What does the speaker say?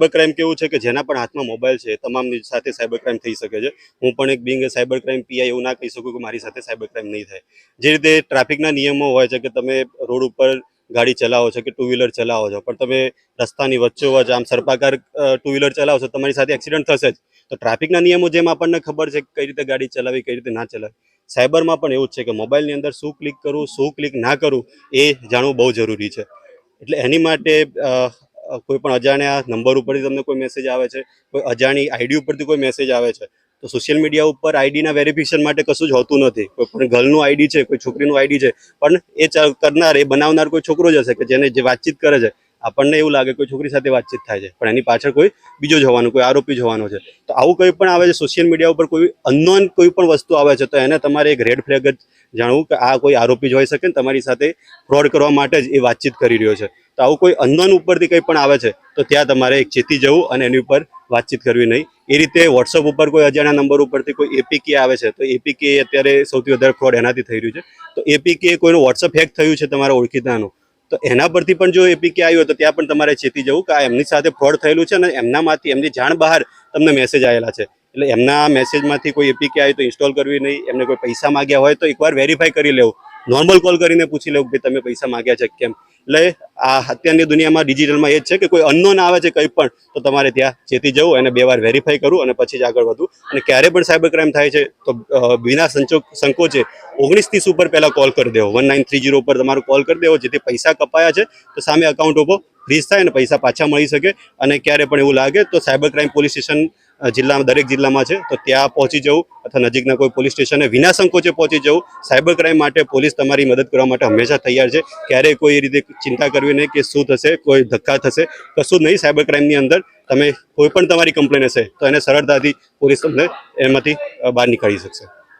Cyber crime કેવું છે કે જેના પણ હાથમાં મોબાઈલ છે તમામની સાથે સાયબર ક્રાઇમ થઈ શકે છે. હું પણ એક બિંગ સાયબર ક્રાઇમ પીઆઈ એવું ના કહી શકું કે મારી સાથે સાયબર ક્રાઇમ નહીં થાય. જે રીતે ટ્રાફિકના નિયમો હોય છે કે તમે રોડ ઉપર ગાડી ચલાવો છો કે ટુ વ્હીલર ચલાવો છો, પણ તમે રસ્તાની વચ્ચોવચ્ચ આમ સર્પાકાર ટુ વ્હીલર ચલાવો છો, તમારી સાથે એક્સિડન્ટ થશે જ. તો ટ્રાફિકના નિયમો જેમ આપણને ખબર છે કઈ રીતે ગાડી ચલાવી, કઈ રીતે ના ચલાવી, સાયબરમાં પણ એવું જ છે કે મોબાઈલની અંદર શું ક્લિક કરવું, શું ક્લિક ના કરવું એ જાણવું બહુ જરૂરી છે. એટલે એની માટે કોઈ પણ અજાણ્યા નંબર ઉપરથી તમને કોઈ મેસેજ આવે છે, કોઈ અજાણી આઈડી ઉપરથી કોઈ મેસેજ આવે છે, તો સોશિયલ મીડિયા ઉપર આઈડીના વેરિફિકેશન માટે કશું જ હોતું નથી. કોઈ પણ ગર્લનું આઈડી છે, કોઈ છોકરીનું આઈડી છે, પણ એ કરનાર, એ બનાવનાર કોઈ છોકરો જ હશે કે જેને જે વાતચીત કરે છે, આપણને એવું લાગે કોઈ છોકરી સાથે વાતચીત થાય છે, પણ એની પાછળ કોઈ બીજો જ હોવાનો, કોઈ આરોપી જ હોવાનો છે. તો આવું કંઈ પણ આવે છે સોશિયલ મીડિયા ઉપર, કોઈ અનનોન કોઈ પણ વસ્તુ આવે છે, તો એને તમારે એક રેડ ફ્લેગ જ જાણવું કે આ કોઈ આરોપી જ હોઈ શકે ને તમારી સાથે ફ્રોડ કરવા માટે જ એ વાતચીત કરી રહ્યો છે. તો આવું કોઈ અનનોન ઉપરથી કંઈ પણ આવે છે તો ત્યાં તમારે એક ચેતી જવું અને એની ઉપર વાતચીત કરવી નહીં. એ રીતે વોટ્સઅપ ઉપર કોઈ અજાણ્યા નંબર ઉપરથી કોઈ એપીકે આવે છે, તો એપીકે અત્યારે સૌથી વધારે ફ્રોડ એનાથી થઈ રહ્યું છે. તો એપીકે કોઈનું વોટ્સઅપ હેક થયું છે તમારા ઓળખીતાનું, તો એના પરથી પણ જો એપીકે આવ્યો તો ત્યાં પણ તમારે ચેતી જવું કે આ એમની સાથે ફ્રોડ થયેલું છે અને એમનામાંથી, એમની જાણ બહાર તમને મેસેજ આવેલા છે. એટલે એમના મેસેજમાંથી કોઈ એપીકે આવી તો ઇન્સ્ટોલ કરવી નહીં. એમને કોઈ પૈસા માગ્યા હોય તો એકવાર વેરીફાઈ કરી લેવું, નોર્મલ કોલ કરીને પૂછી લેવું કે તમે પૈસા માગ્યા છે કેમ. એટલે આ અત્યારની દુનિયામાં ડિજિટલમાં એ જ છે કે કોઈ અનનોન આવે છે કંઈ પણ, તો તમારે ત્યાં ચેતી જવું અને 2 વાર વેરીફાઈ કરવું અને પછી જ આગળ વધવું. અને ક્યારે પણ સાયબર ક્રાઇમ થાય છે તો વિના સંકોચે 1930 ઉપર પહેલાં કોલ કરી દેવો, 1930 ઉપર તમારો કોલ કરી દેવો, જેથી પૈસા કપાયા છે તો સામે અકાઉન્ટ ઉપર ફ્રીઝ થાય અને પૈસા પાછા મળી શકે. અને ક્યારે પણ એવું લાગે તો સાયબર ક્રાઇમ પોલીસ સ્ટેશન જિલ્લામાં, દરેક જિલ્લામાં છે, તો ત્યાં પહોંચી જવું અથવા નજીકના કોઈ પોલીસ સ્ટેશને વિના સંકોચે પહોંચી જવું. સાયબર ક્રાઇમ માટે પોલીસ તમારી મદદ કરવા માટે હંમેશા તૈયાર છે. ક્યારેય કોઈ રીતે ચિંતા કરવી નહીં કે શું થશે, કોઈ ધક્કા થશે, કશું જ નહીં. સાયબર ક્રાઇમની અંદર તમે કોઈ પણ તમારી કમ્પ્લેન હશે તો એને સરળતાથી પોલીસ તમને એમાંથી બહાર નીકાળી શકશે.